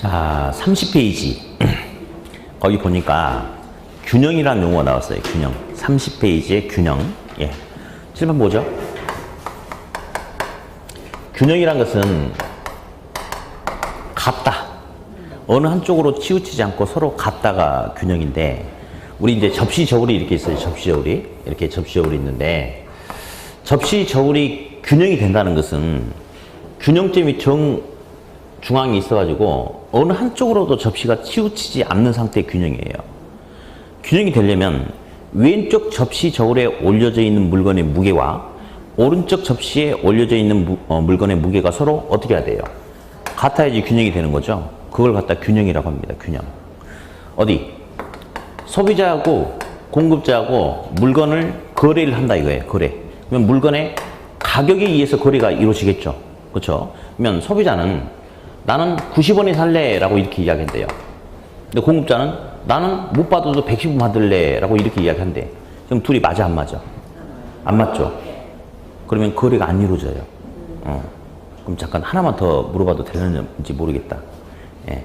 자, 30페이지. 거기 보니까 균형이라는 용어가 나왔어요. 균형. 30페이지의 균형. 예. 7번 뭐죠? 균형이란 것은 같다. 어느 한쪽으로 치우치지 않고 서로 같다가 균형인데, 우리 이제 접시 저울이 이렇게 있어요. 접시 저울이. 이렇게 접시 저울이 있는데, 접시 저울이 균형이 된다는 것은 균형점이 중앙에 있어가지고 어느 한쪽으로도 접시가 치우치지 않는 상태의 균형이에요. 균형이 되려면 왼쪽 접시 저울에 올려져 있는 물건의 무게와 오른쪽 접시에 올려져 있는 물건의 무게가 서로 어떻게 해야 돼요? 같아야지 균형이 되는 거죠. 그걸 갖다 균형이라고 합니다. 균형. 어디? 소비자하고 공급자하고 물건을 거래를 한다 이거예요. 거래. 그러면 물건의 가격에 의해서 거래가 이루어지겠죠. 그렇죠? 그러면 소비자는 나는 90원에 살래 라고 이렇게 이야기한대요. 근데 공급자는 나는 못 받아도 110원 받을래 라고 이렇게 이야기한대. 그럼 둘이 맞아 안 맞아? 안 맞죠? 그러면 거래가 안 이루어져요. 그럼 잠깐 하나만 더 물어봐도 되는지 모르겠다. 예.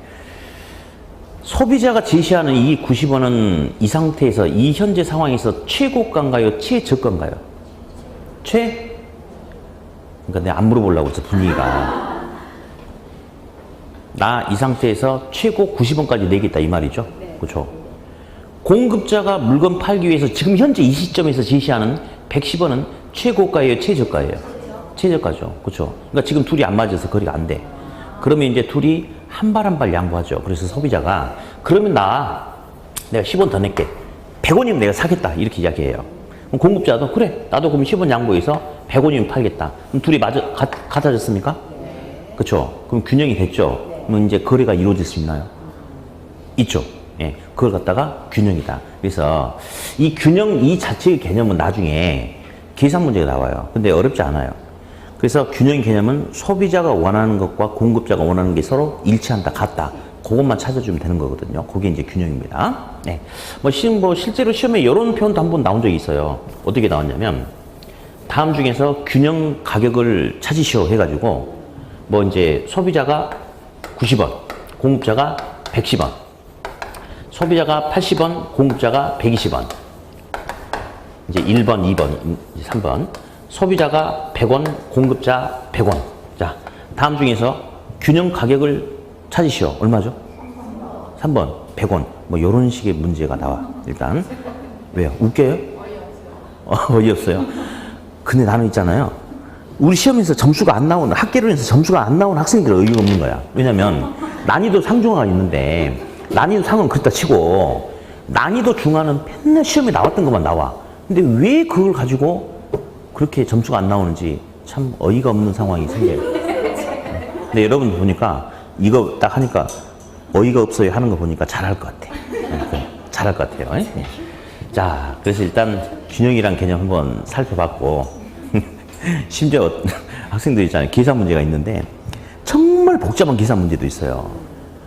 소비자가 제시하는 이 90원은 이 상태에서 이 현재 상황에서 최고가인가요? 최저가인가요? 그러니까 내가 안 물어보려고 했어. 분위기가. 나 이 상태에서 최고 90원까지 내겠다 이 말이죠. 네. 그렇죠? 공급자가 물건 팔기 위해서 지금 현재 이 시점에서 제시하는 110원은 최고가예요? 최저가예요? 최저가죠. 그렇죠? 그러니까 지금 둘이 안 맞아서 거래가 안 돼. 그러면 이제 둘이 한 발 한 발 양보하죠. 그래서 소비자가 그러면 내가 10원 더 낼게. 100원이면 내가 사겠다. 이렇게 이야기해요. 그럼 공급자도 그래. 나도 그럼 10원 양보해서 100원이면 팔겠다. 그럼 둘이 같아졌습니까? 그렇죠? 그럼 균형이 됐죠. 그럼 이제 거래가 이루어질 수 있나요? 있죠. 예. 그걸 갖다가 균형이다. 그래서 이 균형 이 자체의 개념은 나중에 계산 문제가 나와요. 근데 어렵지 않아요. 그래서 균형 개념은 소비자가 원하는 것과 공급자가 원하는 게 서로 일치한다, 같다. 그것만 찾아주면 되는 거거든요. 그게 이제 균형입니다. 네. 실제로 시험에 이런 표현도 한번 나온 적이 있어요. 어떻게 나왔냐면, 다음 중에서 균형 가격을 찾으시오 해가지고, 이제 소비자가 90원, 공급자가 110원. 소비자가 80원, 공급자가 120원. 이제 1번, 2번, 3번. 소비자가 100원, 공급자 100원. 자, 다음 중에서 균형 가격을 찾으시오. 얼마죠? 3번, 100원. 요런 식의 문제가 나와. 일단. 왜요? 웃겨요? 어이없어요. 근데 나는 있잖아요. 우리 시험에서 점수가 안 나오는, 학계론에서 점수가 안 나오는 학생들은 의의가 없는 거야. 왜냐면, 난이도 상중하가 있는데, 난이도 상은 그렇다 치고, 난이도 중하는 맨날 시험에 나왔던 것만 나와. 근데 왜 그걸 가지고 그렇게 점수가 안 나오는지 참 어이가 없는 상황이 생겨요. 근데 여러분 보니까 이거 딱 하니까 어이가 없어요 하는 거 보니까 잘할 것 같아. 잘할 것 같아요. 자, 그래서 일단 균형이란 개념 한번 살펴봤고, 심지어 학생들 있잖아요. 계산 문제가 있는데 정말 복잡한 계산 문제도 있어요.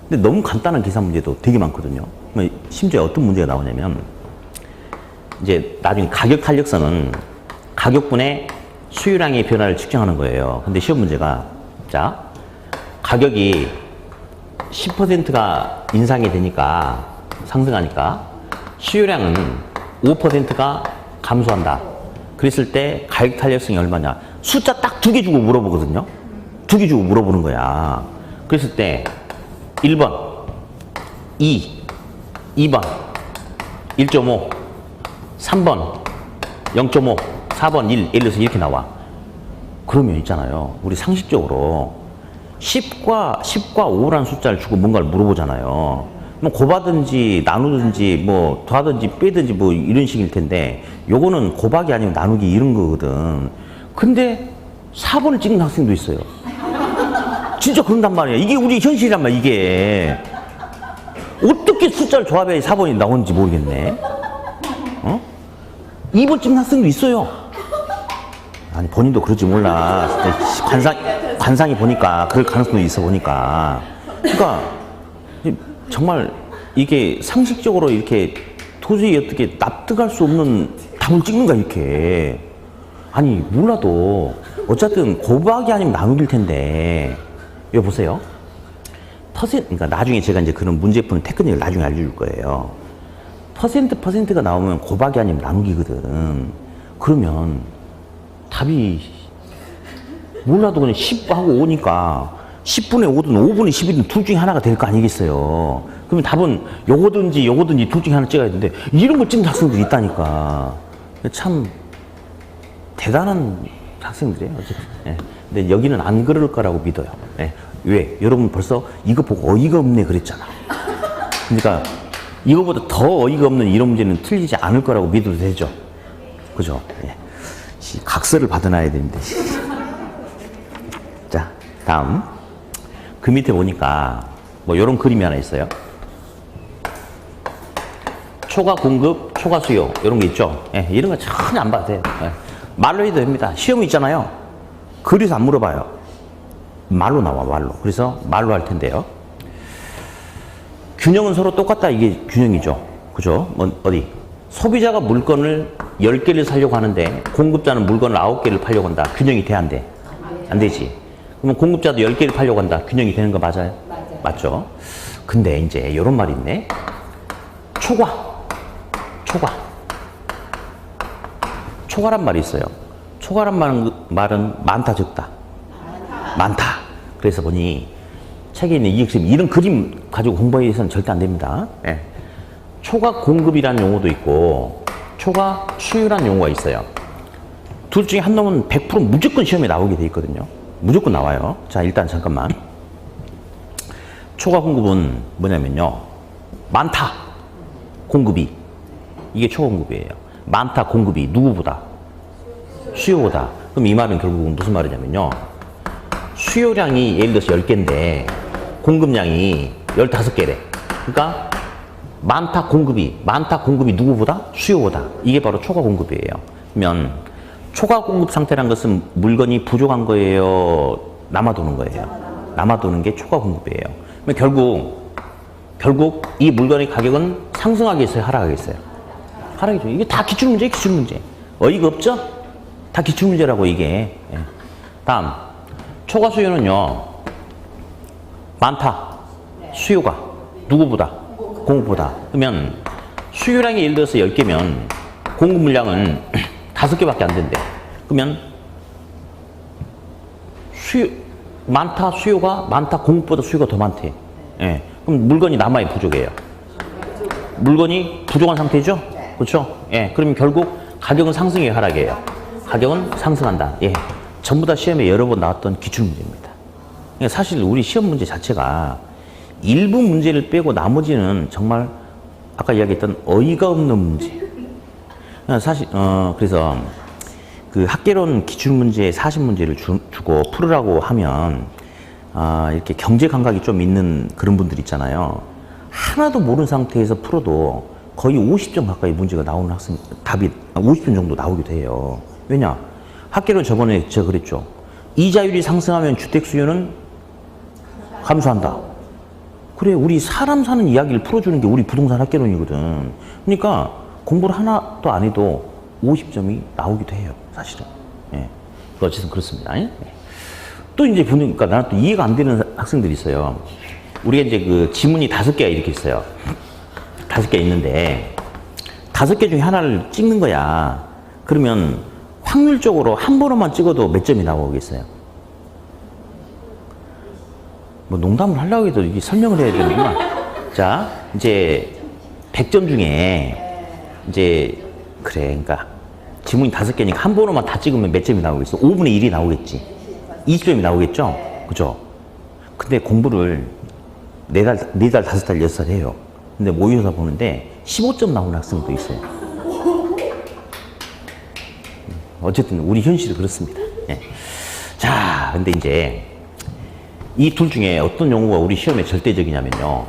근데 너무 간단한 계산 문제도 되게 많거든요. 심지어 어떤 문제가 나오냐면, 이제 나중에 가격 탄력성은 가격분의 수요량의 변화를 측정하는 거예요. 근데 시험 문제가, 자, 가격이 10%가 인상이 되니까, 상승하니까, 수요량은 5%가 감소한다. 그랬을 때 가격 탄력성이 얼마냐? 숫자 딱 2개 주고 물어보거든요. 2개 주고 물어보는 거야. 그랬을 때 1번, 2번, 1.5, 3번, 0.5, 4번, 1, 예를 들어서 이렇게 나와. 그러면 있잖아요. 우리 상식적으로 10과 5라는 숫자를 주고 뭔가를 물어보잖아요. 곱하든지 나누든지 더하든지 빼든지 이런 식일 텐데, 요거는 곱하기 아니면 나누기 이런 거거든. 근데 4번을 찍는 학생도 있어요. 진짜 그런단 말이야. 이게 우리 현실이란 말이야, 이게. 어떻게 숫자를 조합해야 4번이 나오는지 모르겠네. 2번 찍는 학생도 있어요. 아니, 본인도 그럴지 몰라. 관상이 보니까, 그럴 가능성도 있어 보니까. 그러니까, 정말 이게 상식적으로 이렇게 도저히 어떻게 납득할 수 없는 답을 찍는가, 이렇게. 아니, 몰라도, 어쨌든 곱하기 아니면 나누기일 텐데. 여기 보세요. 그러니까 나중에 제가 이제 그런 문제 푸는 테크닉을 나중에 알려줄 거예요. 퍼센트가 나오면 곱하기 아니면 나누기거든. 그러면 답이 몰라도 그냥 10하고 5니까 10분의 5든 5분의 10이든 둘 중에 하나가 될 거 아니겠어요. 그러면 답은 요거든지 둘 중에 하나 찍어야 되는데 이런 걸 찍는 학생들이 있다니까. 참 대단한 학생들이에요. 어쨌든. 예. 근데 여기는 안 그럴 거라고 믿어요. 예. 왜? 여러분 벌써 이거 보고 어이가 없네 그랬잖아. 그러니까 이거보다 더 어이가 없는 이런 문제는 틀리지 않을 거라고 믿어도 되죠. 그죠? 예. 각서를 받아놔야 되는데. 자, 다음. 그 밑에 보니까 뭐 이런 그림이 하나 있어요. 초과 공급, 초과 수요 이런 게 있죠. 예, 이런 거 전혀 안 봐도 돼요. 예. 말로 해도 됩니다. 시험이 있잖아요. 그래서 안 물어봐요. 말로 나와, 말로. 그래서 말로 할 텐데요. 균형은 서로 똑같다. 이게 균형이죠. 그죠? 뭐 어디? 소비자가 물건을 10개를 사려고 하는데 공급자는 물건을 9개를 팔려고 한다. 균형이 돼, 안 돼? 안 되지. 그러면 공급자도 10개를 팔려고 한다. 균형이 되는 거 맞아요? 맞죠? 근데 이제 이런 말이 있네. 초과란 말이 있어요. 초과란 말은 많다, 적다? 많다. 그래서 보니 책에 있는 이익수입 이런 그림 가지고 공부해서는 절대 안 됩니다. 예. 초과 공급이라는 용어도 있고 초과 수요라는 용어가 있어요. 둘 중에 한 놈은 100% 무조건 시험에 나오게 돼 있거든요. 무조건 나와요. 자, 일단 잠깐만. 초과 공급은 뭐냐면요. 많다. 공급이. 이게 초과 공급이에요. 많다. 공급이. 누구보다? 수요보다. 그럼 이 말은 결국은 무슨 말이냐면요. 수요량이 예를 들어서 10개인데 공급량이 15개래. 그러니까 많다 공급이 누구보다? 수요보다. 이게 바로 초과 공급이에요. 그러면 초과 공급 상태란 것은 물건이 부족한 거예요? 남아도는 거예요? 남아도는 게 초과 공급이에요. 그러면 결국 이 물건의 가격은 상승하겠어요? 하락하겠어요? 하락이죠. 이게 다 기출문제, 기출문제. 어이가 없죠? 다 기출문제라고 이게. 예. 다음. 초과 수요는요. 많다. 수요가. 누구보다? 공급보다. 그러면 수요량이 예를 들어서 10개면 공급 물량은 5개밖에 안 된대. 그러면 많다 수요가 많다 공급보다 수요가 더 많대. 예. 그럼 물건이 남아야 부족해요. 물건이 부족한 상태죠? 그렇죠? 예. 그러면 결국 가격은 상승이에요, 하락이에요? 가격은 상승한다. 예. 전부 다 시험에 여러 번 나왔던 기출문제입니다. 그러니까 사실 우리 시험 문제 자체가 일부 문제를 빼고 나머지는 정말 아까 이야기했던 어이가 없는 문제. 사실 그래서 그 학계론 기출문제 40문제를 주고 풀으라고 하면 이렇게 경제 감각이 좀 있는 그런 분들 있잖아요. 하나도 모르는 상태에서 풀어도 거의 50점 가까이 문제가 나오는 학생 답이 50점 정도 나오기도 해요. 왜냐? 학계론 저번에 제가 그랬죠. 이자율이 상승하면 주택 수요는 감소한다. 그래, 우리 사람 사는 이야기를 풀어주는 게 우리 부동산 학계론이거든. 그러니까 공부를 하나도 안 해도 50점이 나오기도 해요, 사실은. 예. 어쨌든 그렇습니다. 예. 또 이제 보니까 나는 또 이해가 안 되는 학생들이 있어요. 우리가 이제 그 지문이 5개가 이렇게 있어요. 5개 있는데 5개 중에 하나를 찍는 거야. 그러면 확률적으로 한 번만 찍어도 몇 점이 나오겠어요? 뭐 농담을 하려고 해도 이게 설명을 해야 되는구나. 자, 이제 100점 중에 이제 그래, 그러니까 지문이 5개니까 한 번만 다 찍으면 몇 점이 나오겠어? 5분의 1이 나오겠지. 20점이 나오겠죠? 그죠? 근데 공부를 4달, 5달, 6달 해요. 근데 모의고사 보는데 15점 나오는 학생도 있어요. 어쨌든 우리 현실이 그렇습니다. 예. 자, 근데 이제 이 둘 중에 어떤 용어가 우리 시험에 절대적이냐면요.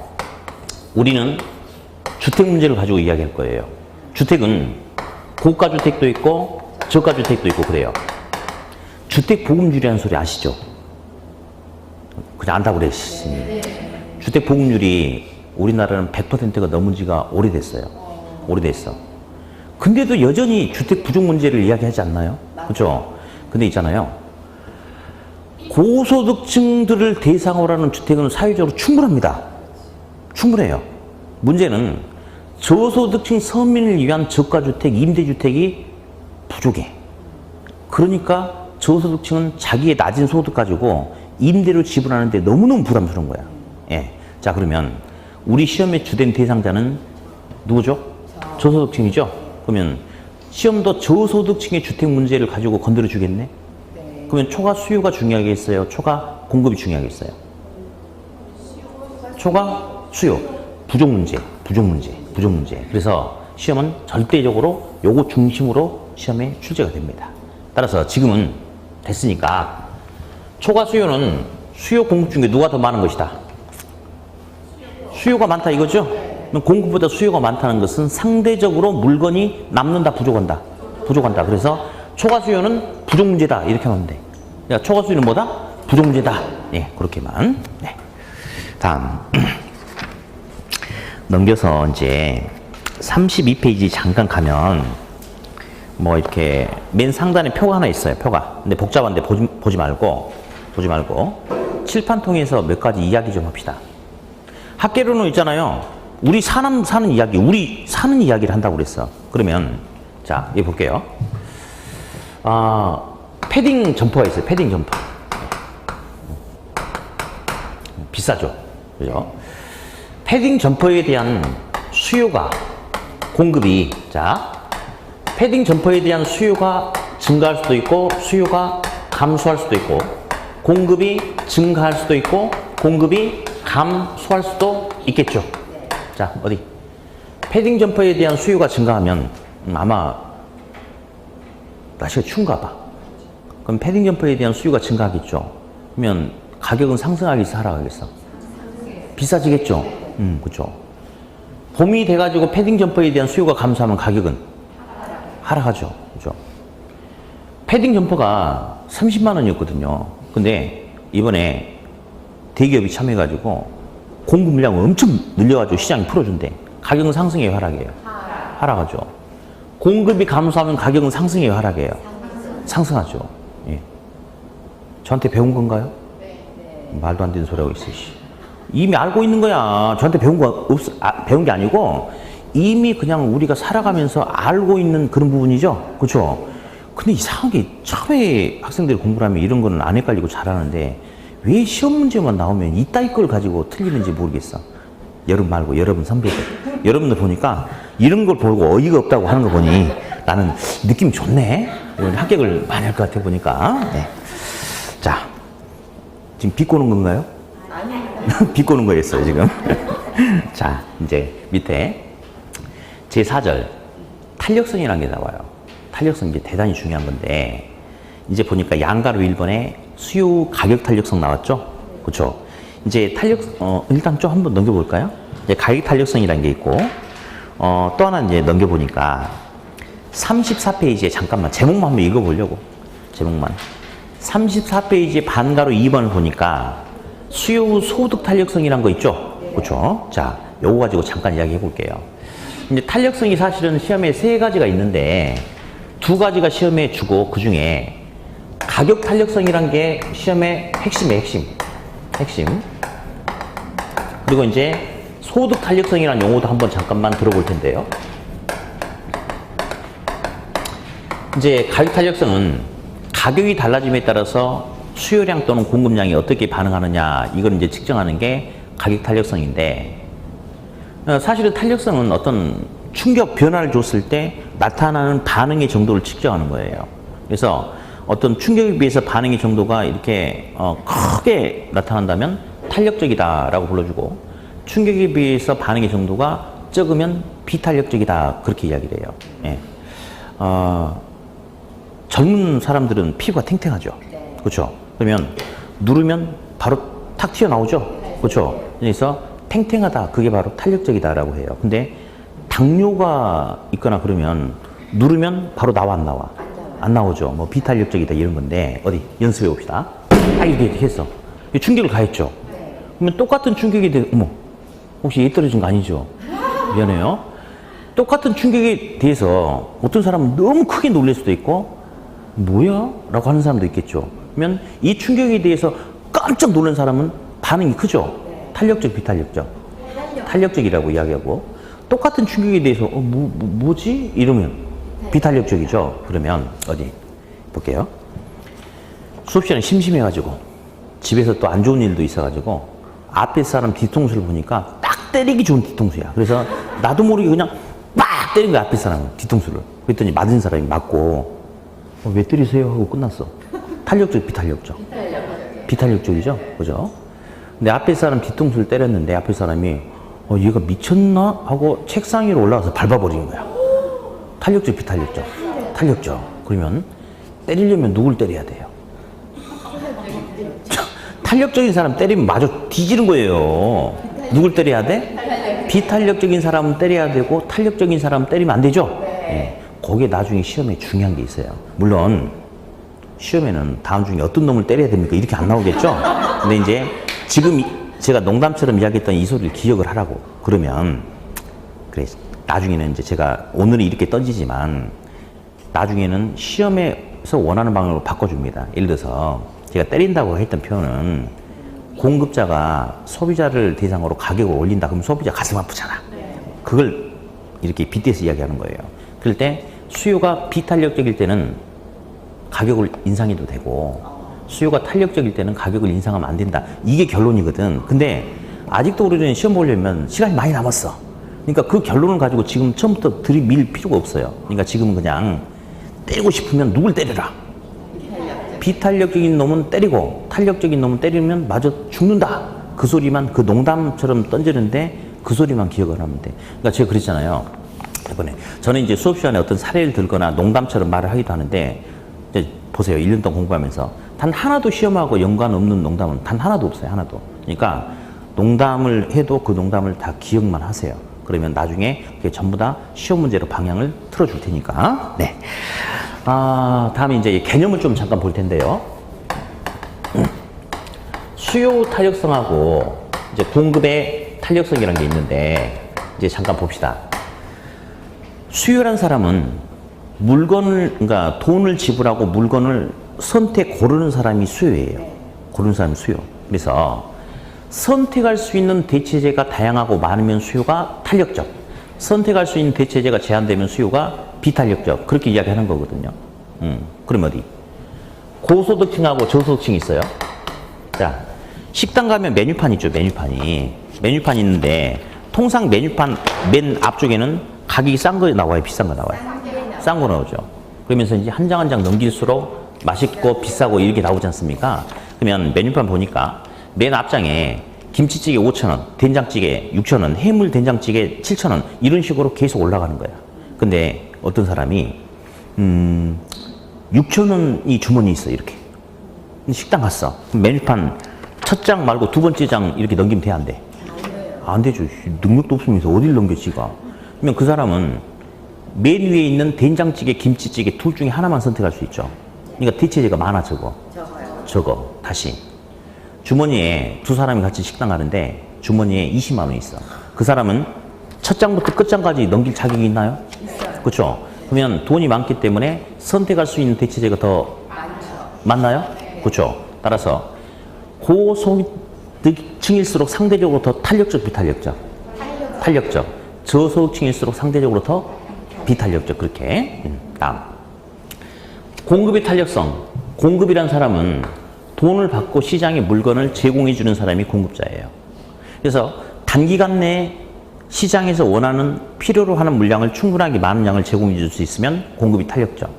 우리는 주택 문제를 가지고 이야기할 거예요. 주택은 고가주택도 있고 저가주택도 있고 그래요. 주택보급률이라는 소리 아시죠? 그냥 안다고 그랬습니다. 주택보급률이 우리나라는 100%가 넘은 지가 오래됐어요. 오래됐어. 근데도 여전히 주택 부족 문제를 이야기하지 않나요? 그렇죠? 근데 있잖아요. 고소득층들을 대상으로 하는 주택은 사회적으로 충분합니다. 충분해요. 문제는 저소득층 서민을 위한 저가주택, 임대주택이 부족해. 그러니까 저소득층은 자기의 낮은 소득 가지고 임대료 지불하는데 너무너무 부담스러운 거야. 예. 자, 그러면 우리 시험의 주된 대상자는 누구죠? 저소득층이죠? 그러면 시험도 저소득층의 주택 문제를 가지고 건드려 주겠네? 그러면 초과 수요가 중요하겠어요? 초과 공급이 중요하겠어요? 초과 수요. 부족 문제. 그래서 시험은 절대적으로 요거 중심으로 시험에 출제가 됩니다. 따라서 지금은 됐으니까 초과 수요는 수요 공급 중에 누가 더 많은 것이다? 수요가 많다 이거죠? 그럼 공급보다 수요가 많다는 것은 상대적으로 물건이 남는다, 부족한다? 부족한다. 그래서 초과 수요는 부족 문제다 이렇게 하면 돼. 그러니까 초과 수요는 뭐다? 부족 문제다. 예, 그렇게만. 네. 다음 넘겨서 이제 32페이지 잠깐 가면 뭐 이렇게 맨 상단에 표가 하나 있어요. 표가. 근데 복잡한데 보지 말고 칠판 통해서 몇 가지 이야기 좀 합시다. 학계론은 있잖아요. 우리 사람 사는 이야기, 우리 사는 이야기를 한다고 그랬어. 그러면 자, 여기 볼게요. 패딩 점퍼가 있어요. 패딩 점퍼. 비싸죠. 그죠? 패딩 점퍼에 대한 수요가, 공급이, 자, 패딩 점퍼에 대한 수요가 증가할 수도 있고, 수요가 감소할 수도 있고, 공급이 증가할 수도 있고, 공급이 감소할 수도 있겠죠. 자, 어디? 패딩 점퍼에 대한 수요가 증가하면 아마 날씨가 추운가 봐. 그럼 패딩 점퍼에 대한 수요가 증가하겠죠. 그러면 가격은 상승하겠어, 하락하겠어? 비싸지겠죠. 그렇죠. 봄이 돼가지고 패딩 점퍼에 대한 수요가 감소하면 가격은 하락하죠. 그렇죠. 패딩 점퍼가 30만 원이었거든요. 근데 이번에 대기업이 참여해가지고 공급 물량을 엄청 늘려가지고 시장이 풀어준대. 가격은 상승해요, 하락해요? 하락하죠. 공급이 감소하면 가격은 상승해요, 하락해요? 상승하죠. 예. 저한테 배운 건가요? 말도 안 되는 소리 하고 있어. 이미 알고 있는 거야. 저한테 배운 게 아니고 이미 그냥 우리가 살아가면서 알고 있는 그런 부분이죠. 그렇죠? 근데 이상하게 처음에 학생들이 공부를 하면 이런 거는 안 헷갈리고 잘하는데 왜 시험 문제만 나오면 이따위 걸 가지고 틀리는지 모르겠어. 여러분 말고 여러분 선배들. 여러분들 보니까 이런 걸 보고 어이가 없다고 하는 거 보니 나는 느낌이 좋네. 합격을 많이 할 것 같아 보니까. 네. 자, 지금 비꼬는 건가요? 비꼬는 거였어요, 지금. 자, 이제 밑에 제4절 탄력성이라는 게 나와요. 탄력성 이제 대단히 중요한 건데 이제 보니까 양가로 1번에 수요 가격 탄력성 나왔죠? 그렇죠? 이제 일단 좀 한번 넘겨볼까요? 이제 가격 탄력성이라는 게 있고 또 하나 이제 넘겨보니까 34페이지에 잠깐만 제목만 한번 읽어보려고. 제목만. 34페이지 반가로 2번을 보니까 수요 후 소득 탄력성이란 거 있죠? 그렇죠? 자, 요거 가지고 잠깐 이야기해 볼게요. 이제 탄력성이 사실은 시험에 3가지가 있는데 2가지가 시험에 주고 그 중에 가격 탄력성이란 게 시험의 핵심이에요, 핵심. 그리고 이제 소득 탄력성이라는 용어도 한번 잠깐만 들어볼 텐데요. 이제 가격 탄력성은 가격이 달라짐에 따라서 수요량 또는 공급량이 어떻게 반응하느냐 이걸 이제 측정하는 게 가격 탄력성인데 사실은 탄력성은 어떤 충격 변화를 줬을 때 나타나는 반응의 정도를 측정하는 거예요. 그래서 어떤 충격에 비해서 반응의 정도가 이렇게 크게 나타난다면 탄력적이다라고 불러주고 충격에 비해서 반응의 정도가 적으면 비탄력적이다 그렇게 이야기를 해요. 예. 젊은 사람들은 피부가 탱탱하죠. 그렇죠? 그러면 누르면 바로 탁 튀어나오죠? 그렇죠? 그래서 탱탱하다 그게 바로 탄력적이다라고 해요. 근데 당뇨가 있거나 그러면 누르면 바로 나와 안 나와? 안 나오죠. 뭐 비탄력적이다 이런 건데 어디 연습해 봅시다. 딱 이렇게 했어. 충격을 가했죠. 그러면 똑같은 충격이 어머 혹시 얘 떨어진 거 아니죠? 미안해요. 똑같은 충격에 대해서 어떤 사람은 너무 크게 놀랄 수도 있고 뭐야? 라고 하는 사람도 있겠죠. 그러면 이 충격에 대해서 깜짝 놀란 사람은 반응이 크죠? 탄력적, 비탄력적? 탄력적이라고 이야기하고, 똑같은 충격에 대해서 뭐지? 이러면 비탄력적이죠? 그러면 어디 볼게요. 수업 시간에 심심해가지고 집에서 또 안 좋은 일도 있어가지고 앞에 사람 뒤통수를 보니까 딱 때리기 좋은 뒤통수야. 그래서 나도 모르게 그냥 막 때린 거야, 앞에 사람은 뒤통수를. 그랬더니 맞은 사람이 맞고 왜 때리세요? 하고 끝났어. 탄력적, 비탄력적? 비탄력적이죠? 그죠? 근데 앞에 사람 뒤통수를 때렸는데 앞에 사람이 얘가 미쳤나? 하고 책상 위로 올라가서 밟아버린 거야. 탄력적, 비탄력적? 탄력적. 그러면 때리려면 누굴 때려야 돼요? 탄력적인 사람 때리면 마저 뒤지는 거예요. 누굴 때려야 돼? 비탄력적인 사람은 때려야 되고 탄력적인 사람은 때리면 안 되죠? 예. 거기에 나중에 시험에 중요한 게 있어요. 물론 시험에는 다음 중에 어떤 놈을 때려야 됩니까? 이렇게 안 나오겠죠? 근데 이제 지금 제가 농담처럼 이야기했던 이 소리를 기억을 하라고. 그러면 그래, 나중에는 이제 제가 오늘은 이렇게 던지지만 나중에는 시험에서 원하는 방향으로 바꿔줍니다. 예를 들어서 제가 때린다고 했던 표현은 공급자가 소비자를 대상으로 가격을 올린다. 그러면 소비자 가슴 아프잖아. 그걸 이렇게 빗대서 이야기하는 거예요. 그럴 때 수요가 비탄력적일 때는 가격을 인상해도 되고 수요가 탄력적일 때는 가격을 인상하면 안 된다. 이게 결론이거든. 근데 아직도 우리는 시험 보려면 시간이 많이 남았어. 그러니까 그 결론을 가지고 지금 처음부터 들이밀 필요가 없어요. 그러니까 지금은 그냥 때리고 싶으면 누굴 때려라. 비탄력적인 놈은 때리고 탄력적인 놈은 때리면 마저 죽는다. 그 소리만, 그 농담처럼 던지는데 그 소리만 기억을 하면 돼. 그러니까 제가 그랬잖아요. 이번에 저는 이제 수업 시간에 어떤 사례를 들거나 농담처럼 말을 하기도 하는데 이제 보세요. 1년 동안 공부하면서 단 하나도 시험하고 연관 없는 농담은 단 하나도 없어요. 하나도. 그러니까 농담을 해도 그 농담을 다 기억만 하세요. 그러면 나중에 그게 전부 다 시험 문제로 방향을 틀어줄 테니까. 네. 다음에 이제 개념을 좀 잠깐 볼 텐데요. 수요 탄력성하고 이제 공급의 탄력성이라는 게 있는데 이제 잠깐 봅시다. 수요란 사람은 물건을, 그러니까 돈을 지불하고 물건을 고르는 사람이 수요예요. 고르는 사람이 수요. 그래서 선택할 수 있는 대체제가 다양하고 많으면 수요가 탄력적. 선택할 수 있는 대체제가 제한되면 수요가 비탄력적. 그렇게 이야기하는 거거든요. 그럼 어디? 고소득층하고 저소득층이 있어요. 자, 식당 가면 메뉴판 있죠. 메뉴판이 있는데 통상 메뉴판 맨 앞쪽에는 가격이 싼 거 나와요? 비싼 거 나와요? 싼 거 나오죠. 그러면서 이제 한 장 한 장 넘길수록 맛있고 비싸고 이렇게 나오지 않습니까? 그러면 메뉴판 보니까 맨 앞장에 김치찌개 5,000원, 된장찌개 6,000원, 해물 된장찌개 7,000원 이런 식으로 계속 올라가는 거야. 근데 어떤 사람이 6,000원이 주머니 있어. 이렇게 식당 갔어. 메뉴판 첫 장 말고 두 번째 장 이렇게 넘기면 돼? 안 돼? 안 되죠. 능력도 없으면서 어딜 넘겨 지가. 그러면 그 사람은 맨 위에 있는 된장찌개, 김치찌개 둘 중에 하나만 선택할 수 있죠. 그러니까 대체제가 많아. 적어. 다시 주머니에 두 사람이 같이 식당 가는데 주머니에 20만 원 있어. 그 사람은 첫 장부터 끝장까지 넘길 자격이 있나요? 있어요. 그렇죠. 그러면 돈이 많기 때문에 선택할 수 있는 대체제가 더 많나요? 네. 그렇죠. 따라서 고소득층일수록 상대적으로 더 탄력적, 비탄력적? 탄력적. 저소득층일수록 상대적으로 더 비탄력적. 그렇게. 다음. 공급의 탄력성. 공급이란 사람은 돈을 받고 시장에 물건을 제공해 주는 사람이 공급자예요. 그래서 단기간 내에 시장에서 원하는 필요로 하는 물량을 충분하게 많은 양을 제공해 줄 수 있으면 공급이 탄력적.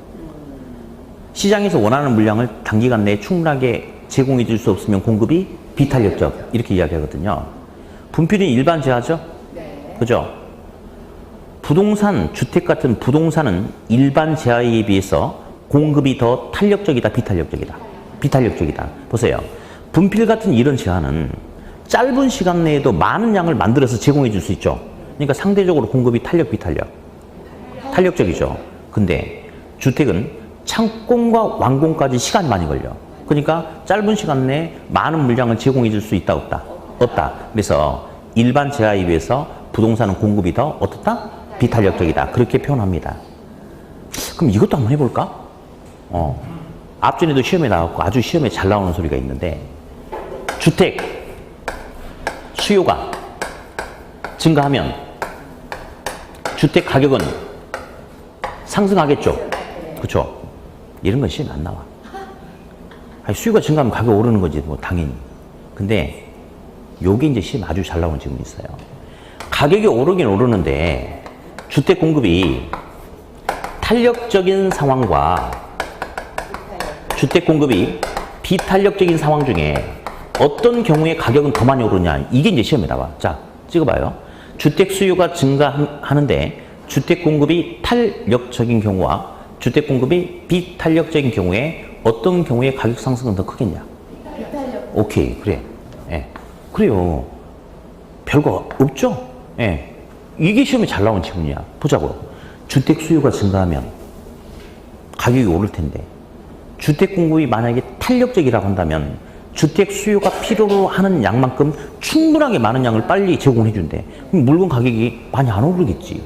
시장에서 원하는 물량을 단기간 내에 충분하게 제공해 줄 수 없으면 공급이 비탄력적. 이렇게 이야기하거든요. 분필은 일반 재화죠? 네. 그죠? 부동산, 주택 같은 부동산은 일반 재화에 비해서 공급이 더 탄력적이다, 비탄력적이다? 비탄력적이다. 보세요. 분필 같은 이런 재화는 짧은 시간 내에도 많은 양을 만들어서 제공해 줄 수 있죠. 그러니까 상대적으로 공급이 탄력, 비탄력? 탄력적이죠. 근데 주택은 착공과 완공까지 시간이 많이 걸려. 그러니까 짧은 시간 내에 많은 물량을 제공해 줄 수 있다, 없다? 없다. 그래서 일반 재화에 비해서 부동산은 공급이 더 어떻다? 비탄력적이다. 그렇게 표현합니다. 그럼 이것도 한번 해볼까? 앞전에도 시험에 나왔고 아주 시험에 잘 나오는 소리가 있는데 주택 수요가 증가하면 주택 가격은 상승하겠죠. 그렇죠? 이런 건 시험에 안 나와. 아니, 수요가 증가하면 가격 오르는 거지 뭐 당연히. 근데 요게 이제 시험에 아주 잘 나오는 질문이 있어요. 가격이 오르긴 오르는데 주택 공급이 탄력적인 상황과 주택 공급이 비탄력적인 상황 중에 어떤 경우에 가격은 더 많이 오르냐. 이게 이제 시험에 나와. 자, 찍어봐요. 주택 수요가 증가하는데 주택 공급이 탄력적인 경우와 주택 공급이 비탄력적인 경우에 어떤 경우에 가격 상승은 더 크겠냐? 비탄력. 오케이, 그래. 예. 그래요. 별거 없죠? 예. 이게 시험에 잘 나온 질문이야. 보자고. 주택 수요가 증가하면 가격이 오를 텐데 주택 공급이 만약에 탄력적이라고 한다면 주택 수요가 필요로 하는 양만큼 충분하게 많은 양을 빨리 제공해 준대. 그럼 물건 가격이 많이 안 오르겠지.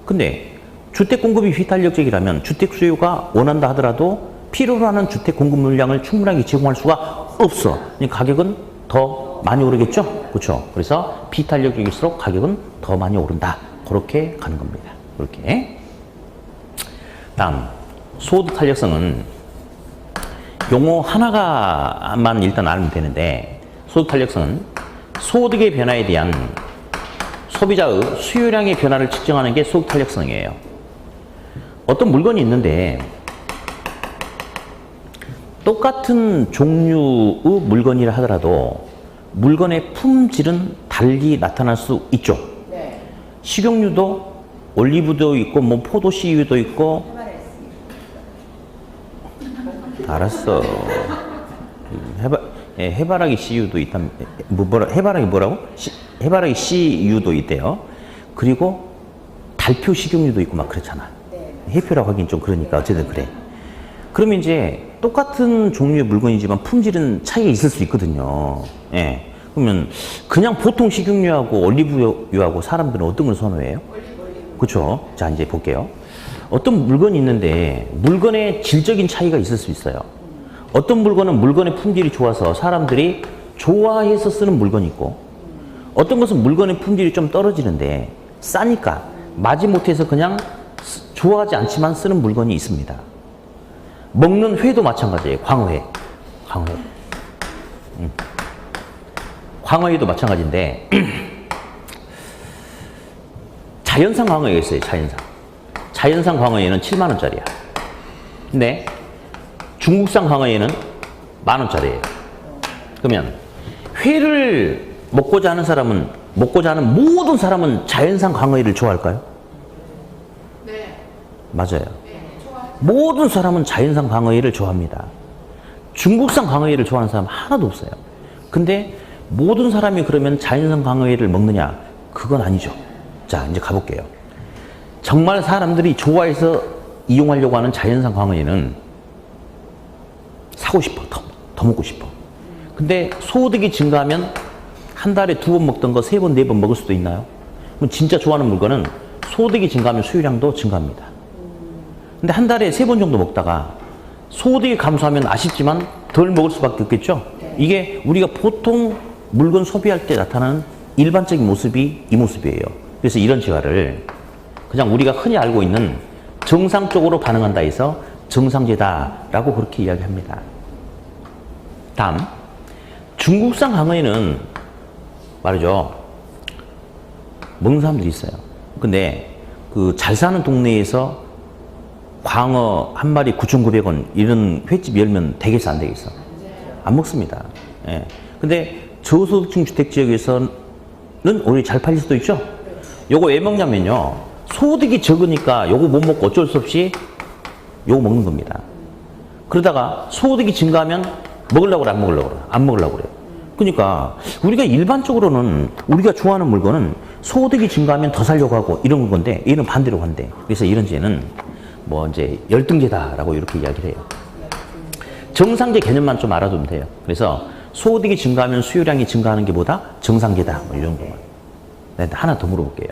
근데 주택 공급이 비탄력적이라면 주택 수요가 원한다 하더라도 필요로 하는 주택 공급 물량을 충분하게 제공할 수가 없어. 가격은 더 많이 오르겠죠? 그렇죠? 그래서 비탄력적일수록 가격은 더 많이 오른다. 그렇게 가는 겁니다. 그렇게. 다음, 소득 탄력성은 용어 하나가만 일단 알면 되는데 소득 탄력성은 소득의 변화에 대한 소비자의 수요량의 변화를 측정하는 게 소득 탄력성이에요. 어떤 물건이 있는데 똑같은 종류의 물건이라 하더라도 물건의 품질은 달리 나타날 수 있죠. 네. 식용유도 올리브도 있고 뭐 포도 씨유도 있고. 알았어. 해바라기 씨유도 있다. 해바라기 뭐라고? 해바라기 씨유도 있대요. 그리고 달표 식용유도 있고 막 그렇잖아. 네. 해표라고 하긴 좀 그러니까 어쨌든 그래. 그러면 이제 똑같은 종류의 물건이지만 품질은 차이가 있을 수 있거든요. 예. 그러면 그냥 보통 식용유하고 올리브유하고 사람들은 어떤 걸 선호해요? 올리브. 그렇죠. 자, 이제 볼게요. 어떤 물건이 있는데 물건의 질적인 차이가 있을 수 있어요. 어떤 물건은 물건의 품질이 좋아서 사람들이 좋아해서 쓰는 물건이 있고 어떤 것은 물건의 품질이 좀 떨어지는데 싸니까 마지못해서 그냥 좋아하지 않지만 쓰는 물건이 있습니다. 먹는 회도 마찬가지예요. 광어회. 광어회도 마찬가지인데 자연산 광어회가 있어요. 자연산 광어회는 7만 원짜리야. 근데 중국산 광어회는 만 원짜리예요. 그러면 회를 먹고자 하는 모든 사람은 자연산 광어회를 좋아할까요? 네. 맞아요. 모든 사람은 자연산 광어회를 좋아합니다. 중국산 광어회를 좋아하는 사람 하나도 없어요. 근데 모든 사람이 그러면 자연산 광어회를 먹느냐? 그건 아니죠. 자, 이제 가볼게요. 정말 사람들이 좋아해서 이용하려고 하는 자연산 광어회는 사고 싶어. 더 먹고 싶어. 근데 소득이 증가하면 한 달에 2번 먹던 거 3번, 4번 먹을 수도 있나요? 그럼 진짜 좋아하는 물건은 소득이 증가하면 수요량도 증가합니다. 근데 한 달에 3번 정도 먹다가 소득이 감소하면 아쉽지만 덜 먹을 수밖에 없겠죠? 이게 우리가 보통 물건 소비할 때 나타나는 일반적인 모습이 이 모습이에요. 그래서 이런 지화를 그냥 우리가 흔히 알고 있는 정상적으로 반응한다 해서 정상제다라고 그렇게 이야기합니다. 다음, 중국산 광어회는 말이죠. 먹는 사람들이 있어요. 근데 그 잘 사는 동네에서 광어 한 마리 9,900원 이런 횟집 열면 되겠어 안 되겠어? 안 먹습니다. 예. 근데 저소득층 주택 지역에서는 오히려 잘 팔릴 수도 있죠? 요거 왜 먹냐면요. 소득이 적으니까 요거 못 먹고 어쩔 수 없이 요거 먹는 겁니다. 그러다가 소득이 증가하면 먹으려고 그래, 안 먹으려고 그래? 안 먹으려고 그래요. 그러니까 우리가 일반적으로는 우리가 좋아하는 물건은 소득이 증가하면 더 살려고 하고 이런 건데 얘는 반대로 한대. 그래서 이런 죄는 뭐 이제 열등제다라고 이렇게 이야기를 해요. 정상제 개념만 좀 알아두면 돼요. 그래서 소득이 증가하면 수요량이 증가하는 게 보다 정상제다. 뭐 이런 거만. 네, 하나 더 물어볼게요.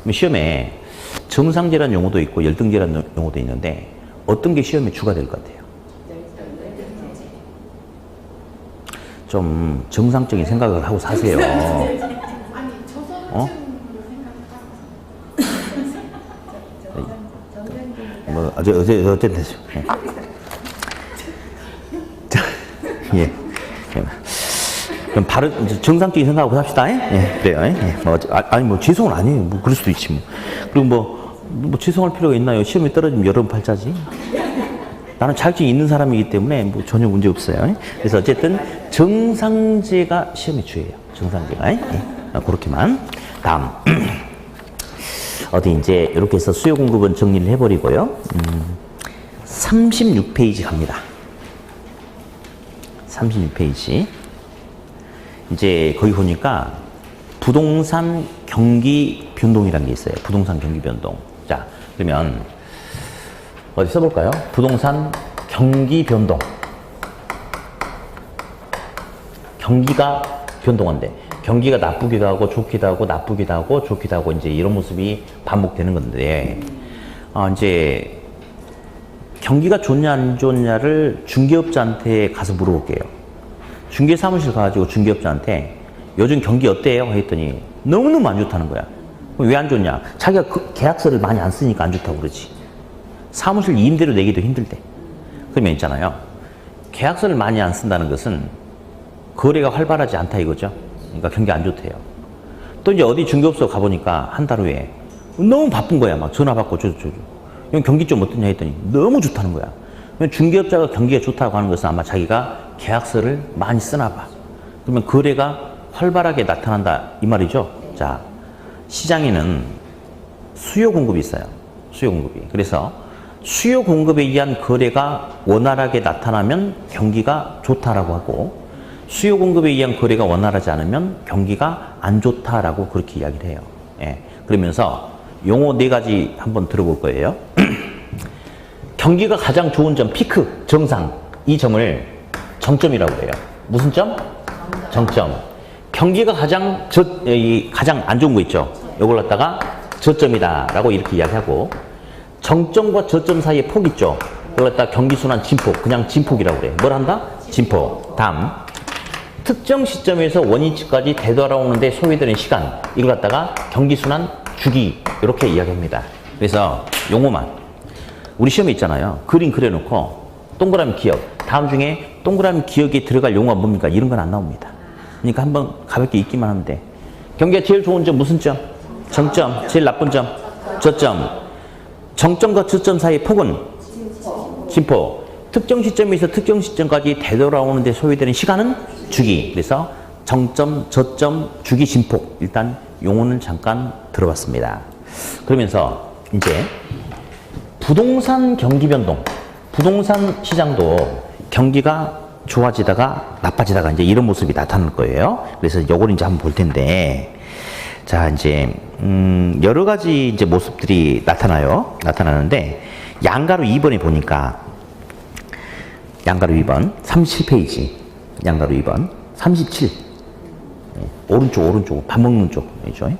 그럼 시험에 정상제라는 용어도 있고 열등제라는 용어도 있는데 어떤 게 시험에 주가 될 것 같아요? 좀 정상적인 생각을 하고 사세요. 아니, 어? 뭐 어쨌든 되죠. 예. 자, 예. 그럼 바로 정상적인 생각하고 삽시다. 예, 그래요. 예. 뭐, 아니 뭐 죄송은 아니에요. 뭐 그럴 수도 있지 뭐. 그리고 뭐 죄송할 필요가 있나요? 시험에 떨어지면 여러분 팔자지. 나는 자격증이 있는 사람이기 때문에 뭐 전혀 문제 없어요. 그래서 어쨌든 정상제가 시험의 주예요. 정상제가. 예. 그렇게만. 다음. 어디 이제 이렇게 해서 수요 공급은 정리를 해버리고요. 36페이지 갑니다. 36페이지. 이제 거기 보니까 부동산 경기 변동이라는 게 있어요. 부동산 경기 변동. 자, 그러면 어디 써볼까요? 부동산 경기 변동. 경기가 변동한대. 경기가 나쁘기도 하고 좋기도 하고 나쁘기도 하고 좋기도 하고 이제 이런 모습이 반복되는 건데, 이제 경기가 좋냐 안 좋냐를 중개업자한테 가서 물어볼게요. 중개 사무실 가가지고 중개업자한테 요즘 경기 어때요? 했더니 너무너무 안 좋다는 거야. 왜 안 좋냐? 자기가 그 계약서를 많이 안 쓰니까 안 좋다고 그러지. 사무실 임대료 내기도 힘들대. 그러면 있잖아요. 계약서를 많이 안 쓴다는 것은 거래가 활발하지 않다 이거죠. 그러니까 경기 안 좋대요. 또 이제 어디 중개업소 가보니까 한 달 후에 너무 바쁜 거야. 막 전화 받고 이건 경기 좀 어떠냐 했더니 너무 좋다는 거야. 중개업자가 경기가 좋다고 하는 것은 아마 자기가 계약서를 많이 쓰나 봐. 그러면 거래가 활발하게 나타난다 이 말이죠. 자, 시장에는 수요 공급이 있어요. 수요 공급이. 그래서 수요 공급에 의한 거래가 원활하게 나타나면 경기가 좋다라고 하고, 수요 공급에 의한 거래가 원활하지 않으면 경기가 안 좋다라고 그렇게 이야기를 해요. 예. 그러면서 용어 4가지 한번 들어볼 거예요. 경기가 가장 좋은 점, 피크, 정상, 이 점을 정점이라고 해요. 무슨 점? 정점. 경기가 가장 안 좋은 거 있죠. 이걸 갖다가 저점이다라고 이렇게 이야기하고, 정점과 저점 사이에 폭 있죠. 이걸 갖다가 경기순환 진폭, 그냥 진폭이라고 그래요. 뭘 한다? 진폭. 다음. 특정 시점에서 원위치까지 되돌아오는데 소요되는 시간, 이걸 갖다가 경기순환 주기, 이렇게 이야기합니다. 그래서 용어만. 우리 시험에 있잖아요. 그림 그려놓고 동그라미 기억, 다음 중에 동그라미 기억에 들어갈 용어가 뭡니까? 이런 건 안 나옵니다. 그러니까 한번 가볍게 읽기만 하면 돼. 경기가 제일 좋은 점 무슨 점? 정점. 제일 나쁜 점? 저점. 정점과 저점 사이의 폭은? 진폭. 특정 시점에서 특정 시점까지 되돌아오는데 소요되는 시간은? 주기. 그래서 정점, 저점, 주기, 진폭. 일단 용어는 잠깐 들어봤습니다. 그러면서 이제 부동산 경기 변동. 부동산 시장도 경기가 좋아지다가 나빠지다가 이제 이런 모습이 나타날 거예요. 그래서 요걸 이제 한번 볼 텐데, 자, 이제, 여러 가지 이제 모습들이 나타나는데, 양가로 2번에 보니까, 양가로 2번, 37페이지. 양가로 2번, 37. 오른쪽, 밥 먹는 쪽이죠.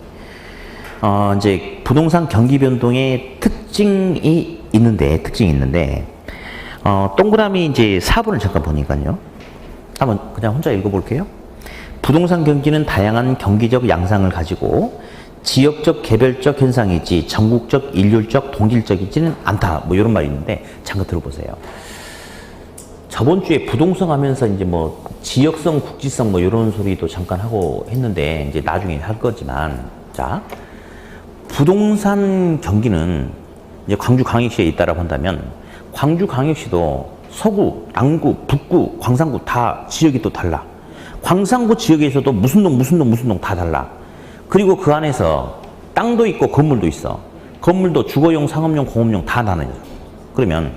이제 부동산 경기 변동의 특징이 있는데, 동그라미 이제 4번을 잠깐 보니까요. 한번 그냥 혼자 읽어볼게요. 부동산 경기는 다양한 경기적 양상을 가지고 지역적, 개별적 현상이지 전국적, 일률적, 동질적이지는 않다. 뭐 이런 말이 있는데 잠깐 들어보세요. 저번 주에 부동산 하면서 이제 뭐 지역성, 국지성 뭐 이런 소리도 잠깐 하고 했는데 이제 나중에 할 거지만, 자, 부동산 경기는 이제 광주광역시에 있다라고 한다면 광주광역시도 서구, 남구, 북구, 광산구 다 지역이 또 달라. 광산구 지역에서도 무슨 동 다 달라. 그리고 그 안에서 땅도 있고 건물도 있어. 건물도 주거용, 상업용, 공업용 다 나눠져. 그러면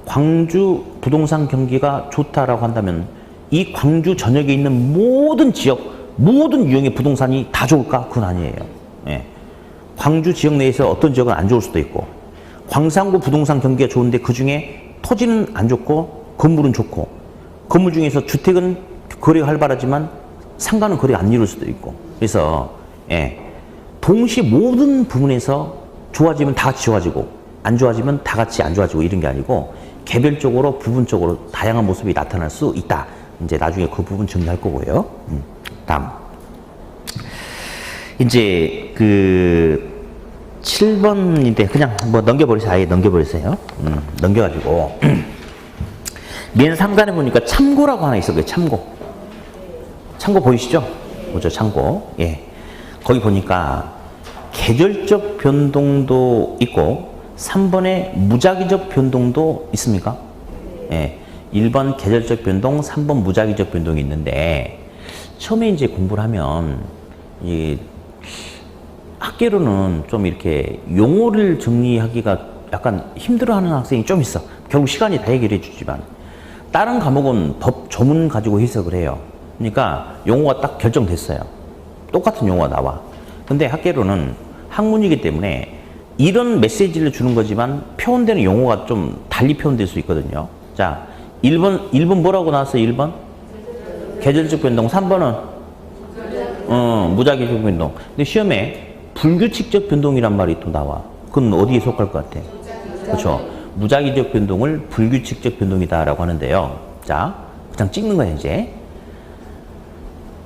광주 부동산 경기가 좋다라고 한다면 이 광주 전역에 있는 모든 지역, 모든 유형의 부동산이 다 좋을까? 그건 아니에요. 예. 광주 지역 내에서 어떤 지역은 안 좋을 수도 있고, 광산구 부동산 경기가 좋은데 그 중에 토지는 안 좋고 건물은 좋고, 건물 중에서 주택은 거래가 활발하지만 상가는 거래가 안 이룰 수도 있고, 그래서 동시에 모든 부분에서 좋아지면 다 같이 좋아지고 안 좋아지면 다 같이 안 좋아지고 이런 게 아니고 개별적으로 부분적으로 다양한 모습이 나타날 수 있다. 이제 나중에 그 부분 정리할 거고요. 다음. 이제 그 7번인데 그냥 뭐 넘겨버리세요. 아예 넘겨버리세요. 넘겨가지고 맨 상단에 보니까 참고라고 하나 있어요. 참고. 참고 보이시죠? 뭐죠? 참고. 예. 거기 보니까 계절적 변동도 있고 3번에 무작위적 변동도 있습니까? 예. 1번 계절적 변동, 3번 무작위적 변동이 있는데 처음에 이제 공부를 하면 이 학계로는 좀 이렇게 용어를 정리하기가 약간 힘들어하는 학생이 좀 있어. 결국 시간이 다 해결해 주지만 다른 과목은 법 조문 가지고 해석을 해요. 그러니까 용어가 딱 결정됐어요. 똑같은 용어가 나와. 근데 학계로는 학문이기 때문에 이런 메시지를 주는 거지만 표현되는 용어가 좀 달리 표현될 수 있거든요. 자, 1번 뭐라고 나왔어요? 1번? 계절적 변동. 3번은? 무작위적 변동. 근데 시험에 불규칙적 변동이란 말이 또 나와. 그건 어디에 속할 것 같아? 그렇죠. 무작위적 변동을 불규칙적 변동이다라고 하는데요. 자, 그냥 찍는 거야, 이제.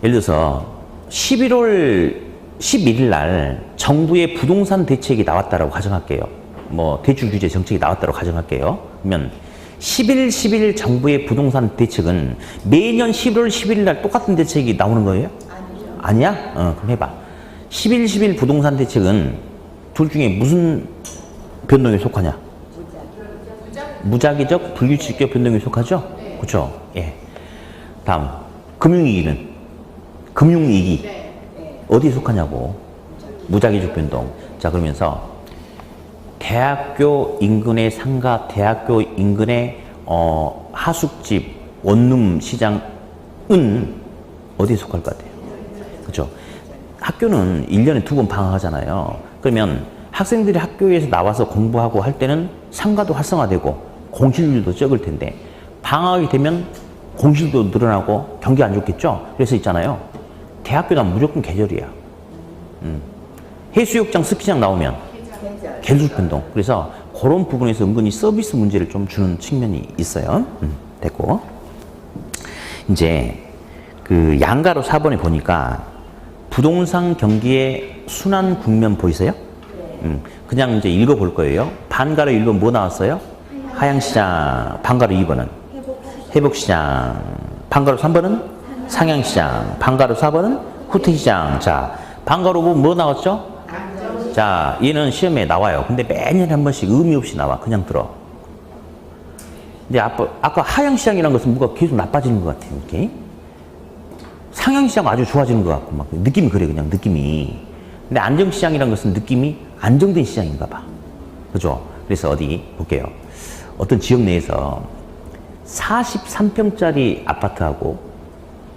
예를 들어서 11월 11일 날 정부의 부동산 대책이 나왔다라고 가정할게요. 뭐 대출 규제 정책이 나왔다라고 가정할게요. 그러면 11 정부의 부동산 대책은 매년 11월 11일 날 똑같은 대책이 나오는 거예요? 아니죠. 아니야? 그럼 해봐. 11 부동산 대책은 둘 중에 무슨 변동에 속하냐? 무작위적, 불규칙적 변동에 속하죠? 네. 그렇죠? 예. 다음, 금융위기는? 금융위기. 네. 어디에 속하냐고? 무작위적 변동. 자, 그러면서 대학교 인근의 상가, 대학교 인근의 하숙집, 원룸 시장은 어디에 속할 것 같아요? 그렇죠? 학교는 1년에 2번 방학하잖아요. 그러면 학생들이 학교에서 나와서 공부하고 할 때는 상가도 활성화되고 공실률도 적을 텐데 방학이 되면 공실도 늘어나고 경기 안 좋겠죠? 그래서 있잖아요. 대학교는 무조건 계절이야. 해수욕장, 스키장 나오면 계절 변동. 그래서 그런 부분에서 은근히 서비스 문제를 좀 주는 측면이 있어요. 됐고. 이제 그 양가로 4번에 보니까 부동산 경기의 순환 국면 보이세요? 그냥 이제 읽어볼 거예요. 반가로 1번 뭐 나왔어요? 하향시장. 반가로 2번은? 회복시장. 반가로 3번은? 상향시장. 반가로 4번은? 후퇴시장. 자, 반가로 뭐 나왔죠? 자, 얘는 시험에 나와요. 근데 매년 한 번씩 의미 없이 나와. 그냥 들어. 근데 아까 하향시장이라는 것은 뭐가 계속 나빠지는 것 같아요. 이렇게. 상향시장 아주 좋아지는 것 같고, 막 느낌이 그래, 그냥 느낌이. 근데 안정시장이라는 것은 느낌이 안정된 시장인가 봐. 그죠? 그래서 어디 볼게요. 어떤 지역 내에서 43평짜리 아파트하고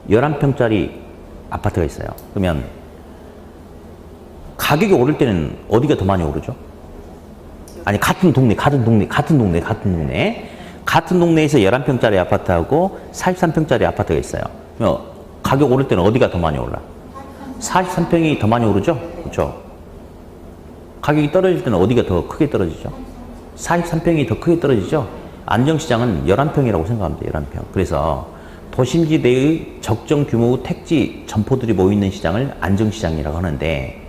11평짜리 아파트가 있어요. 그러면 가격이 오를 때는 어디가 더 많이 오르죠? 아니, 같은 동네에서 11평짜리 아파트하고 43평짜리 아파트가 있어요. 그러면 가격 오를 때는 어디가 더 많이 올라? 43평이 더 많이 오르죠? 그렇죠? 가격이 떨어질 때는 어디가 더 크게 떨어지죠? 43평이 더 크게 떨어지죠? 안정시장은 11평이라고 생각하면 돼요. 11평. 그래서 도심지 내의 적정 규모의 택지 점포들이 모이는 시장을 안정시장이라고 하는데,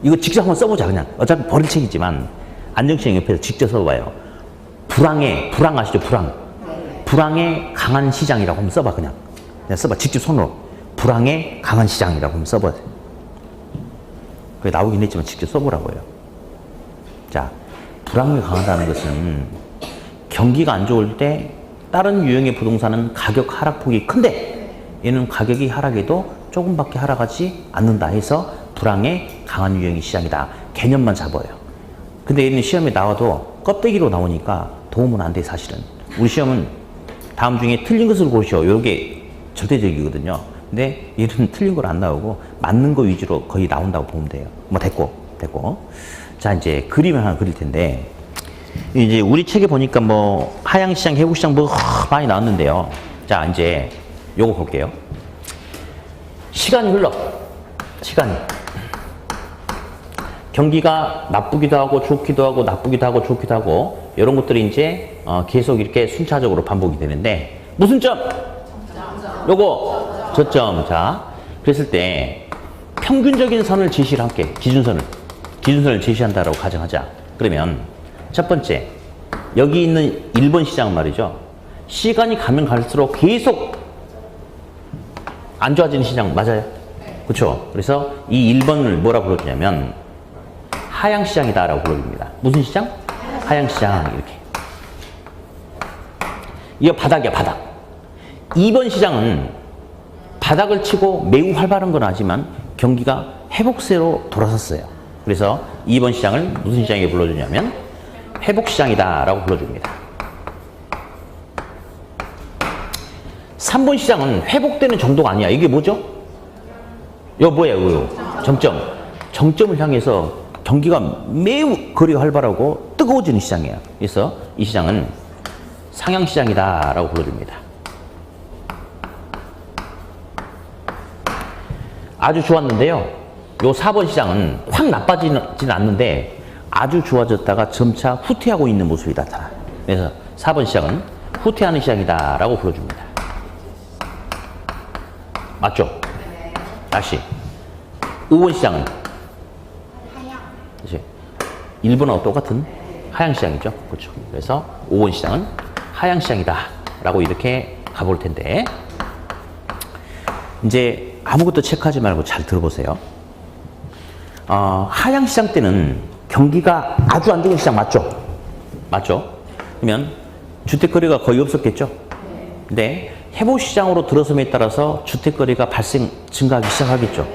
이거 직접 한번 써보자. 그냥 어차피 버릴 책이지만 안정시장 옆에서 직접 써봐요. 불황 아시죠? 불황에 강한 시장이라고 한번 써봐. 그냥 써봐. 직접 손으로 불황에 강한 시장이라고 한번 써봐. 그게 나오긴 했지만 직접 써보라고요. 자, 불황이 강하다는 것은 경기가 안 좋을 때 다른 유형의 부동산은 가격 하락폭이 큰데 얘는 가격이 하락해도 조금밖에 하락하지 않는다 해서 불황에 강한 유형의 시장이다. 개념만 잡아요. 근데 얘는 시험에 나와도 껍데기로 나오니까 도움은 안 돼, 사실은. 우리 시험은 다음 중에 틀린 것을 고르셔. 요게 절대적이거든요. 근데 얘는 틀린 걸 안 나오고 맞는 거 위주로 거의 나온다고 보면 돼요. 뭐 됐고. 자, 이제 그림을 하나 그릴 텐데, 이제 우리 책에 보니까 뭐 하향시장, 회복시장 뭐 많이 나왔는데요. 자, 이제 요거 볼게요. 시간이 흘러. 경기가 나쁘기도 하고 좋기도 하고 나쁘기도 하고 좋기도 하고 이런 것들이 이제 계속 이렇게 순차적으로 반복이 되는데 무슨 점? 요거 저점. 자, 그랬을 때 평균적인 선을 제시를 할게. 기준선을 제시한다라고 가정하자. 그러면 첫 번째, 여기 있는 1번 시장은 말이죠. 시간이 가면 갈수록 계속 안 좋아지는 시장 맞아요? 그렇죠? 그래서 이 1번을 뭐라고 불러주냐면 하향시장이다라고 불러줍니다. 무슨 시장? 하향시장. 이렇게. 이거 바닥이야, 바닥. 2번 시장은 바닥을 치고 매우 활발한 건 아니지만 경기가 회복세로 돌아섰어요. 그래서 2번 시장을 무슨 시장에 불러주냐면 회복시장이다라고 불러줍니다. 3번 시장은 회복되는 정도가 아니야. 이게 뭐죠? 이거 뭐예요? 이거 정점. 정점을 향해서 경기가 매우 거리가 활발하고 뜨거워지는 시장이에요. 그래서 이 시장은 상향시장이다라고 불러줍니다. 아주 좋았는데요. 요 4번 시장은 확 나빠지는 않는데 아주 좋아졌다가 점차 후퇴하고 있는 모습이 나타나요. 그래서 4번 시장은 후퇴하는 시장이다라고 불러줍니다. 맞죠? 다시 5번 시장은 그치? 1번하고 똑같은 하향시장이죠. 그렇죠? 그래서 5번 시장은 하향시장이다 라고 이렇게 가볼 텐데 이제 아무것도 체크하지 말고 잘 들어보세요. 하향시장 때는 경기가 아주 안 좋은 시장 맞죠? 맞죠? 그러면 주택거래가 거의 없었겠죠? 근데 회복시장으로 들어섬에 따라서 주택거래가 증가하기 시작하겠죠.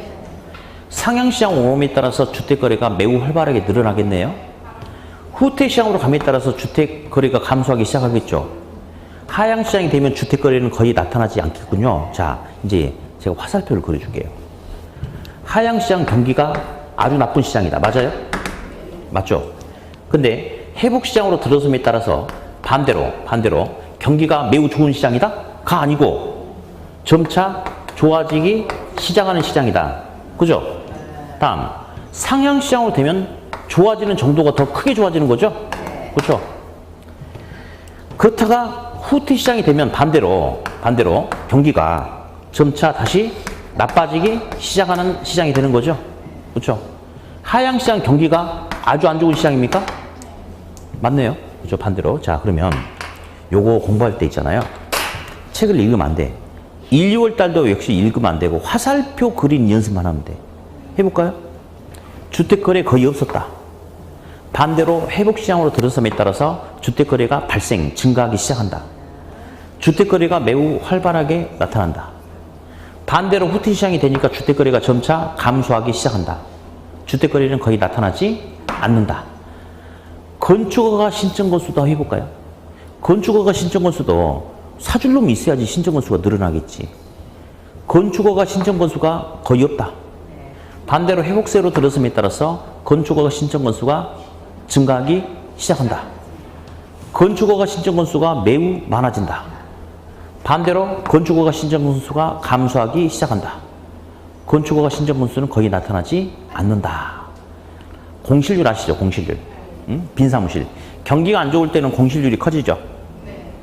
상향시장 오름에 따라서 주택거래가 매우 활발하게 늘어나겠네요. 후퇴시장으로 감에 따라서 주택거래가 감소하기 시작하겠죠. 하향시장이 되면 주택거래는 거의 나타나지 않겠군요. 자, 이제 제가 화살표를 그려줄게요. 하향시장 경기가 아주 나쁜 시장이다. 맞아요? 맞죠? 근데 회복시장으로 들어섬에 따라서 반대로 경기가 매우 좋은 시장이다? 가 아니고 점차 좋아지기 시작하는 시장이다. 그죠? 다음 상향시장으로 되면 좋아지는 정도가 더 크게 좋아지는 거죠? 그렇죠? 그렇다가 후퇴시장이 되면 반대로 경기가 점차 다시 나빠지기 시작하는 시장이 되는 거죠? 그렇죠? 하향시장 경기가 아주 안 좋은 시장입니까? 맞네요. 그죠? 반대로. 자, 그러면 요거 공부할 때 있잖아요. 책을 읽으면 안 돼. 1, 2월 달도 역시 읽으면 안 되고 화살표 그린 연습만 하면 돼. 해볼까요? 주택거래 거의 없었다. 반대로 회복시장으로 들어섬에 따라서 주택거래가 증가하기 시작한다. 주택거래가 매우 활발하게 나타난다. 반대로 후퇴시장이 되니까 주택거래가 점차 감소하기 시작한다. 주택거래는 거의 나타나지 않는다. 건축허가 신청건수도 해볼까요? 건축허가 신청건수도 사줄 놈이 있어야지 신청건수가 늘어나겠지. 건축허가 신청건수가 거의 없다. 반대로 회복세로 들어섬에 따라서 건축허가 신청건수가 증가하기 시작한다. 건축허가 신청건수가 매우 많아진다. 반대로 건축허가 신청건수가 감소하기 시작한다. 건축허가 신청건수는 거의 나타나지 않는다. 공실률 아시죠? 공실률. 빈 사무실. 경기가 안 좋을 때는 공실률이 커지죠.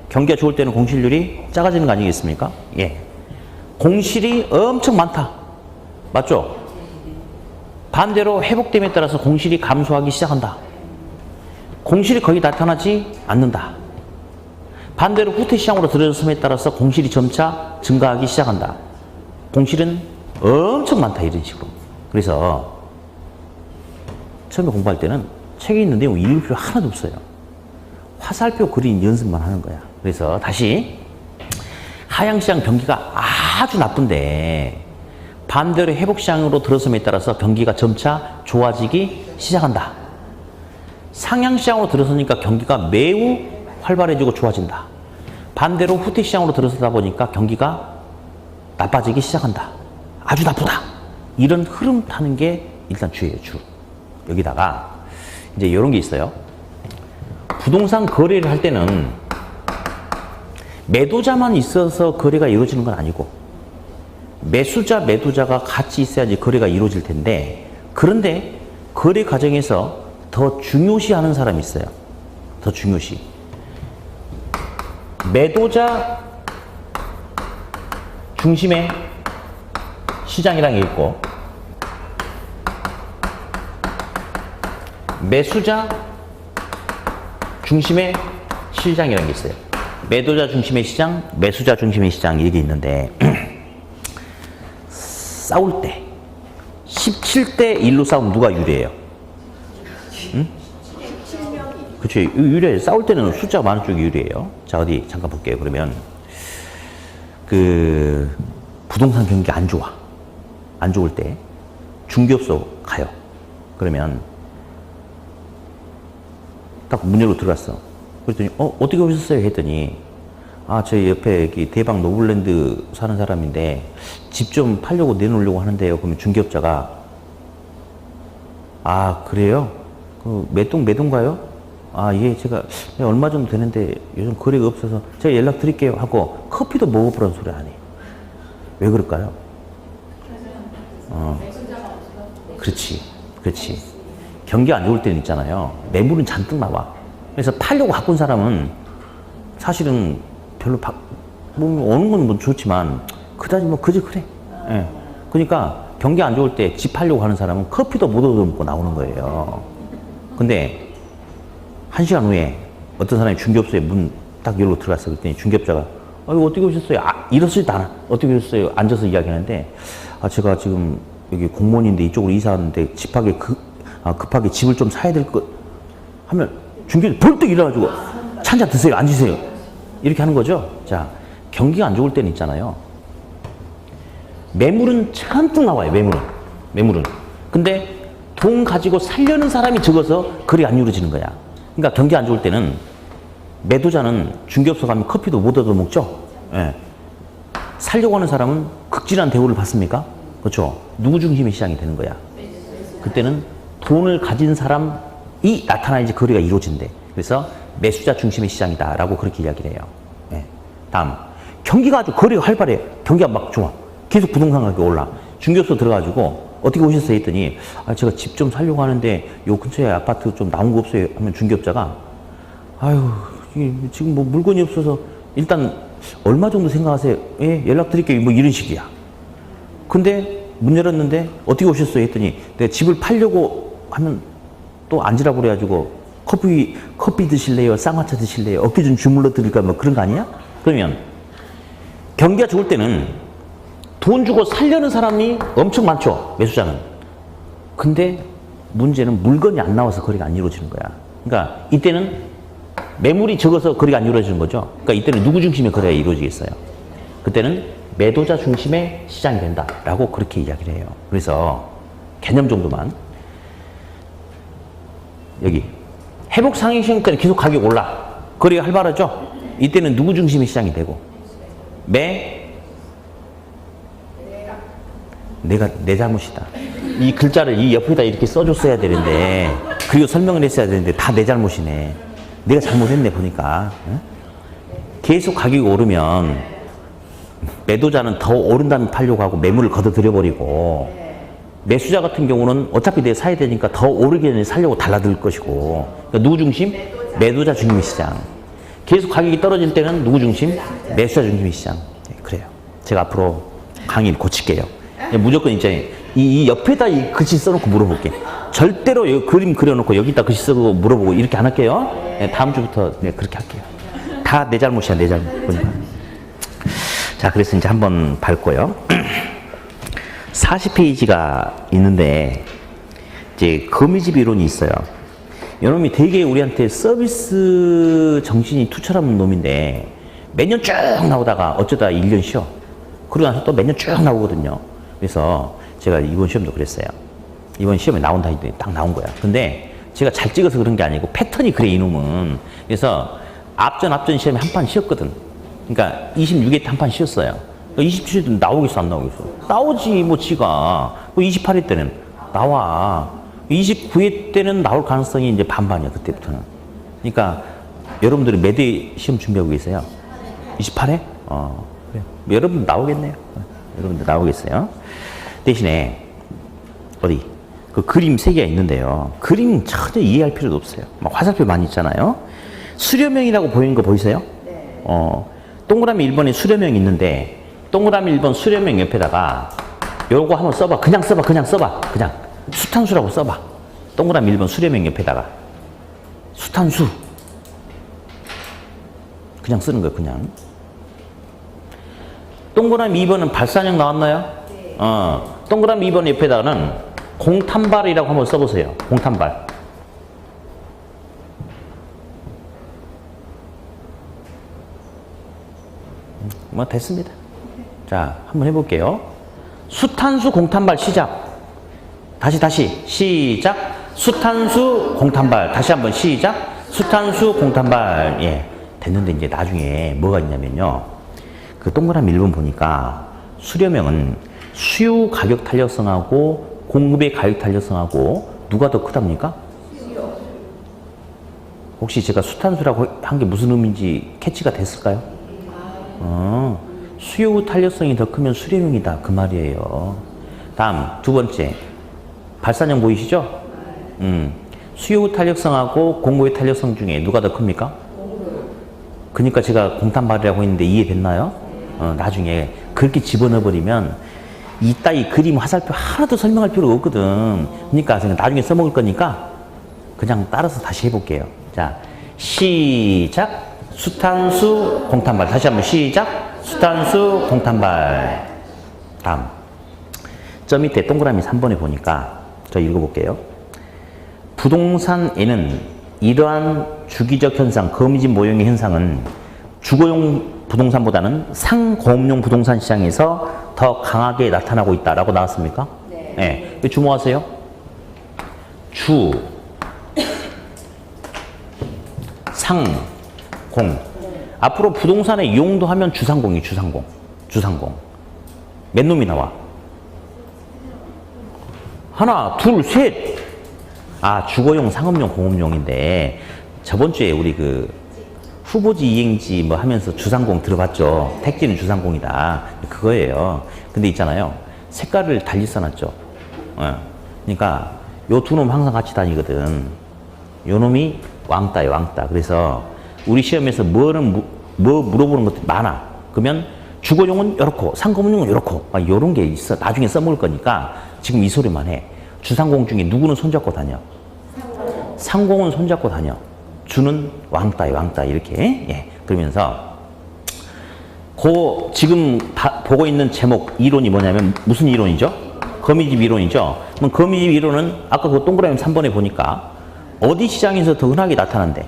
경기가 좋을 때는 공실률이 작아지는 거 아니겠습니까? 예. 공실이 엄청 많다. 맞죠? 반대로 회복됨에 따라서 공실이 감소하기 시작한다. 공실이 거의 나타나지 않는다. 반대로 후퇴시장으로 들어섰음에 따라서 공실이 점차 증가하기 시작한다. 공실은 엄청 많다. 이런 식으로. 그래서 처음에 공부할 때는 책에 있는 내용 읽을 필요 하나도 없어요. 화살표 그린 연습만 하는 거야. 그래서 다시 하향시장 경기가 아주 나쁜데 반대로 회복시장으로 들어섬에 따라서 경기가 점차 좋아지기 시작한다. 상향시장으로 들어서니까 경기가 매우 활발해지고 좋아진다. 반대로 후퇴시장으로 들어서다 보니까 경기가 나빠지기 시작한다. 아주 나쁘다. 이런 흐름 타는 게 일단 주예요, 주. 여기다가 이제 이런 게 있어요. 부동산 거래를 할 때는 매도자만 있어서 거래가 이루어지는 건 아니고 매수자, 매도자가 같이 있어야지 거래가 이루어질 텐데 그런데 거래 과정에서 더 중요시하는 사람이 있어요. 더 중요시. 매도자, 중심에 시장이라는 게 있고, 매수자 중심의 시장이라는 게 있어요. 매도자 중심의 시장, 매수자 중심의 시장 이게 있는데 싸울 때 17대 1로 싸우면 누가 유리해요? 응? 그렇죠. 유리해요. 싸울 때는 숫자가 많은 쪽이 유리해요. 자, 어디 잠깐 볼게요. 그러면 그 부동산 경기가 안 좋아. 안 좋을 때 중개업소 가요. 그러면 딱 문 열고 들어갔어. 그랬더니 어떻게 오셨어요? 했더니 저희 옆에 여기 대박 노블랜드 사는 사람인데 집 좀 팔려고 내놓으려고 하는데요. 그러면 중개업자가 그래요? 그 몇 동가요? 예, 제가 얼마 정도 되는데 요즘 거래가 없어서 제가 연락 드릴게요 하고 커피도 먹어보라는 소리 안 해. 왜 그럴까요? 그렇지. 경기 안 좋을 때는 있잖아요. 매물은 잔뜩 나와. 그래서 팔려고 갖고 온 사람은 사실은 별로 오는 건 뭐 좋지만 그다지 뭐 그래. 예. 그러니까 경기 안 좋을 때 집 팔려고 하는 사람은 커피도 못 얻어먹고 나오는 거예요. 근데 1시간 후에 어떤 사람이 중개업소에 문 딱 열고 들어갔어. 그랬더니 중개업자가 이거 어떻게 오셨어요? 이렇지도 않아. 어떻게 오셨어요? 앉아서 이야기하는데 제가 지금 여기 공무원인데 이쪽으로 이사 왔는데 급하게 집을 좀 사야 될 것 하면 중개업자 벌떡 일어나가지고 차 한잔 드세요. 앉으세요. 이렇게 하는 거죠. 자, 경기가 안 좋을 때는 있잖아요. 매물은 잔뜩 나와요. 매물은. 근데 돈 가지고 살려는 사람이 적어서 거래가 안 이루어지는 거야. 그러니까 경기 안 좋을 때는 매도자는 중개업소 가면 커피도 못 얻어먹죠. 예. 살려고 하는 사람은 극진한 대우를 받습니까? 그렇죠. 누구 중심의 시장이 되는 거야. 그때는 돈을 가진 사람이 나타나야지 거래가 이루어진대. 그래서 매수자 중심의 시장이다라고 그렇게 이야기를 해요. 예. 다음, 경기가 아주 거래가 활발해. 경기가 막 좋아. 계속 부동산 가격이 올라. 중개업소 들어가지고 어떻게 오셨어요? 했더니 제가 집 좀 살려고 하는데 요 근처에 아파트 좀 나온 거 없어요? 하면 중개업자가 지금 뭐 물건이 없어서 일단 얼마 정도 생각하세요? 예, 연락 드릴게요. 뭐 이런 식이야. 근데 문 열었는데 어떻게 오셨어요? 했더니 내가 집을 팔려고 하면 또 앉으라고 그래가지고 커피 드실래요? 쌍화차 드실래요? 어깨 좀 주물러 드릴까? 뭐 그런 거 아니야? 그러면 경기가 좋을 때는 돈 주고 살려는 사람이 엄청 많죠. 매수자는. 근데 문제는 물건이 안 나와서 거래가 안 이루어지는 거야. 그러니까 이때는 매물이 적어서 거래가 안 이루어지는 거죠. 그러니까 이때는 누구 중심의 거래가 이루어지겠어요? 그때는 매도자 중심의 시장이 된다라고 그렇게 이야기를 해요. 그래서 개념 정도만. 여기 회복 상행 시험 때는 계속 가격이 올라. 거래가 활발하죠? 이때는 누구 중심의 시장이 되고 내가 내 잘못이다. 이 글자를 이 옆에다 이렇게 써줬어야 되는데 그리고 설명을 했어야 되는데 다 내 잘못이네. 내가 잘못했네 보니까. 응? 계속 가격이 오르면 매도자는 더 오른다면 팔려고 하고 매물을 걷어들여버리고 매수자 같은 경우는 어차피 내가 사야 되니까 더 오르기 전에 살려고 달라들 것이고. 그러니까 누구 중심? 매도자 중심의 시장. 계속 가격이 떨어질 때는 누구 중심? 매수자 중심의 시장. 네, 그래요. 제가 앞으로 강의를 고칠게요. 무조건 있잖아요. 이 옆에다 이 글씨 써놓고 물어볼게. 절대로 여기 그림 그려놓고 여기다 글씨 써놓고 물어보고 이렇게 안 할게요. 네, 다음 주부터 그렇게 할게요. 다 내 잘못이야, 내 잘못. 보니까. 자, 그래서 이제 한번 밟고요. 40페이지가 있는데 이제 거미집 이론이 있어요. 이놈이 되게 우리한테 서비스 정신이 투철한 놈인데 몇 년 쭉 나오다가 어쩌다 1년 쉬어. 그러고 나서 또 몇 년 쭉 나오거든요. 그래서 제가 이번 시험도 그랬어요. 이번 시험에 나온다 했더니 딱 나온 거야. 근데 제가 잘 찍어서 그런 게 아니고 패턴이 그래, 이놈은. 그래서 앞전 시험에 한 판 쉬었거든. 그러니까 26회 때 한 판 쉬었어요. 27회 때는 나오겠어, 안 나오겠어? 나오지, 뭐 지가. 28회 때는 나와. 29회 때는 나올 가능성이 이제 반반이야, 그때부터는. 그러니까 여러분들이 몇 회 시험 준비하고 계세요? 28회? 그래. 여러분 나오겠네요. 여러분들 나오겠어요. 대신에 어디 그 그림 3개가 있는데요. 그림 전혀 이해할 필요도 없어요. 막 화살표 많이 있잖아요. 수렴형이라고 보이는 거 보이세요? 동그라미 1번에 수렴형이 있는데 동그라미 1번 수렴형 옆에다가 요거 한번 써봐. 그냥 써봐. 그냥 써봐. 그냥 수탄수라고 써봐. 동그라미 1번 수렴형 옆에다가 수탄수 그냥 쓰는 거예요. 그냥. 동그라미 2번은 발산형 나왔나요? 네. 동그라미 2번 옆에다가는 공탄발이라고 한번 써보세요. 공탄발. 뭐 됐습니다. 자, 한번 해볼게요. 수탄수 공탄발 시작. 다시 시작. 수탄수 공탄발. 다시 한번 시작. 수탄수 공탄발. 예, 됐는데 이제 나중에 뭐가 있냐면요. 그 동그라미 1번 보니까 수렴형은 수요 가격 탄력성하고 공급의 가격 탄력성하고 누가 더 크답니까? 혹시 제가 수탄수라고 한 게 무슨 의미인지 캐치가 됐을까요? 수요 탄력성이 더 크면 수렴형이다 그 말이에요. 다음 두 번째 발산형 보이시죠? 수요 탄력성하고 공급의 탄력성 중에 누가 더 큽니까? 그러니까 제가 공탄발이라고 했는데 이해됐나요? 나중에 그렇게 집어넣어버리면 이따위 그림 화살표 하나도 설명할 필요가 없거든. 그러니까 제가 나중에 써먹을 거니까 그냥 따라서 다시 해볼게요. 자, 시작. 수탄수 공탄발. 다시 한번 시작. 수탄수 공탄발. 다음 저 밑에 동그라미 3번에 보니까 저 읽어볼게요. 부동산에는 이러한 주기적 현상, 거미집 모형의 현상은 주거용 부동산보다는 상공업용 부동산 시장에서 더 강하게 나타나고 있다라고 나왔습니까? 네. 네. 주목하세요. 상공. 앞으로 부동산의 이용도 하면 주상공이 주상공. 몇 놈이 나와? 하나, 둘, 셋. 아, 주거용, 상업용, 공업용인데 저번 주에 우리 그 후보지 이행지 뭐 하면서 주상공 들어봤죠? 택지는 주상공이다. 그거예요. 근데 있잖아요. 색깔을 달리 써놨죠. 그러니까 요 두 놈 항상 같이 다니거든. 요 놈이 왕따예요, 왕따. 그래서 우리 시험에서 뭐 물어보는 것들이 많아. 그러면 주거용은 요렇고 상업용은 요렇고 막 요런 게 있어. 나중에 써먹을 거니까 지금 이 소리만 해. 주상공 중에 누구는 손잡고 다녀? 상공은 손잡고 다녀. 주는 왕따 이렇게. 예. 그러면서 지금 보고 있는 제목 이론이 뭐냐면 무슨 이론이죠? 거미집 이론이죠. 그럼 거미집 이론은 아까 그 동그라미 3번에 보니까 어디 시장에서 더 흔하게 나타난대?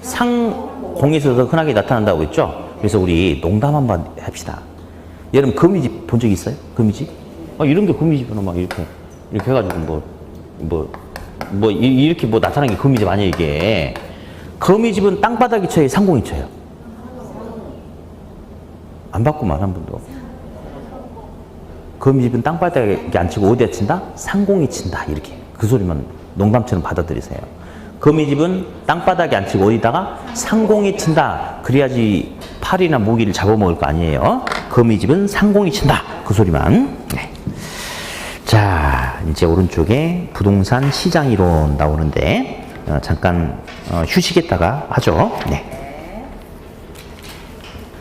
상공에서 더 흔하게 나타난다고 했죠? 그래서 우리 농담 한번 합시다. 여러분 거미집 본 적 있어요? 거미집? 이런 게 거미집은 막 이렇게 해가지고 이렇게 나타나는 게 거미집 아니에요, 이게. 거미집은 땅바닥이 쳐요, 상공이 쳐요? 안 봤구만, 한 번도. 거미집은 땅바닥에 안 치고 어디에 친다? 상공이 친다, 이렇게. 그 소리만 농담처럼 받아들이세요. 거미집은 땅바닥에 안 치고 어디다가 상공이 친다. 그래야지 파리나 모기를 잡아먹을 거 아니에요. 거미집은 상공이 친다. 그 소리만. 네. 자, 이제 오른쪽에 부동산 시장 이론 나오는데 잠깐 휴식했다가 하죠. 네.